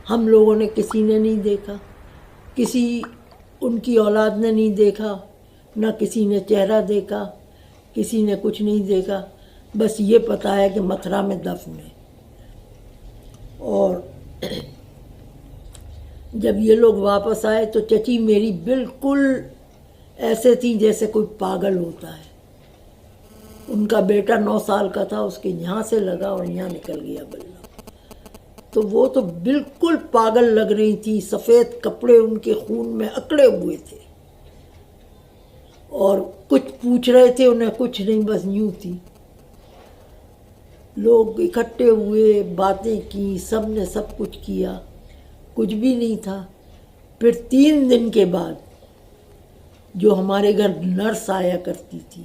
ہم لوگوں نے کسی نے نہیں دیکھا، کسی ان کی اولاد نے نہیں دیکھا، نہ کسی نے چہرہ دیکھا، کسی نے کچھ نہیں دیکھا، بس یہ پتہ ہے کہ متھرا میں دفن ہے۔ اور جب یہ لوگ واپس آئے تو چچی میری بالکل ایسے تھی جیسے کوئی پاگل ہوتا ہے۔ ان کا بیٹا 9 سال کا تھا، اس کے یہاں سے لگا اور یہاں نکل گیا بلّہ، تو وہ تو بالکل پاگل لگ رہی تھی، سفید کپڑے ان کے خون میں اکڑے ہوئے تھے، اور کچھ پوچھ رہے تھے انہیں، کچھ نہیں، بس یوں تھی۔ لوگ اکٹھے ہوئے، باتیں کی، سب نے سب کچھ کیا، کچھ بھی نہیں تھا۔ پھر 3 دن کے بعد جو ہمارے گھر نرس آیا کرتی تھی،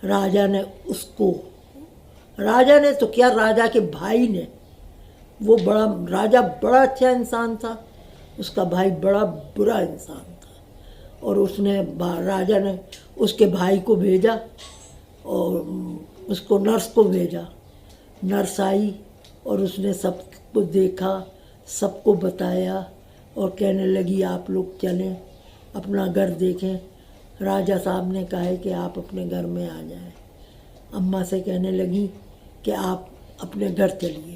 راجا نے اس کو، راجا نے تو کیا، راجا کے بھائی نے، وہ راجا بڑا اچھا انسان تھا، اس کا بھائی بڑا برا انسان تھا، اور راجا نے اس کے بھائی کو بھیجا اور اس کو نرس کو بھیجا۔ نرس آئی اور اس نے سب کو دیکھا، سب کو بتایا اور کہنے لگی آپ لوگ چلیں اپنا گھر دیکھیں۔ راجا صاحب نے کہا ہے کہ آپ اپنے گھر میں آ جائیں۔ اماں سے کہنے لگی کہ آپ اپنے گھر چلیے،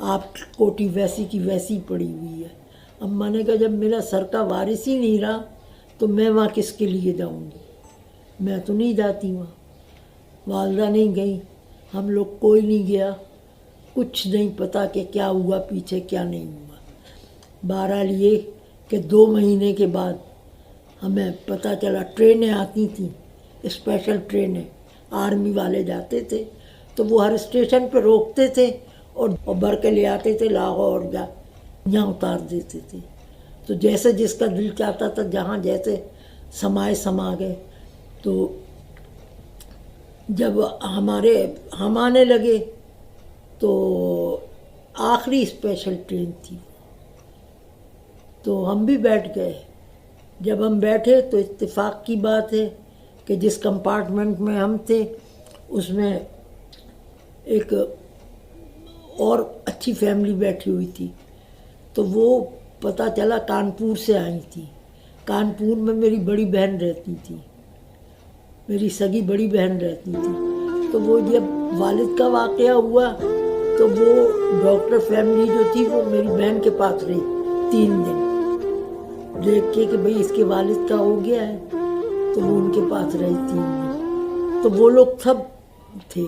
آپ کوٹی ویسی کی ویسی پڑی ہوئی ہے۔ اماں نے کہا جب میرا سر کا وارث ہی نہیں رہا تو میں وہاں کس کے لیے جاؤں گی، میں تو نہیں جاتی وہاں۔ والدہ نہیں گئی، ہم لوگ کوئی نہیں گیا، کچھ نہیں پتا کہ کیا ہوا پیچھے کیا نہیں ہوا۔ بہرحال یہ کہ 2 مہینے کے بعد ہمیں پتہ چلا، ٹرینیں آتی تھیں، اسپیشل ٹرینیں، آرمی والے جاتے تھے تو وہ ہر اسٹیشن پہ روکتے تھے اور بھر کے لے آتے تھے لاہور، یہاں اتار دیتے تھے۔ تو جیسے جس کا دل چاہتا تھا، جہاں جیسے سما گئے۔ تو جب ہم آنے لگے تو آخری اسپیشل ٹرین تھی، تو ہم بھی بیٹھ گئے۔ جب ہم بیٹھے تو اتفاق کی بات ہے کہ جس کمپارٹمنٹ میں ہم تھے اس میں ایک اور اچھی فیملی بیٹھی ہوئی تھی، تو وہ پتہ چلا کانپور سے آئی تھی۔ کانپور میں میری بڑی بہن رہتی تھی، میری سگی بڑی بہن رہتی تھی۔ تو وہ جب والد کا واقعہ ہوا تو وہ ڈاکٹر فیملی جو تھی وہ میری بہن کے پاس رہی 3 دن، دیکھ کے کہ بھئی اس کے والد کا ہو گیا ہے، تو وہ ان کے پاس رہی 3 دن۔ تو وہ لوگ سب تھے،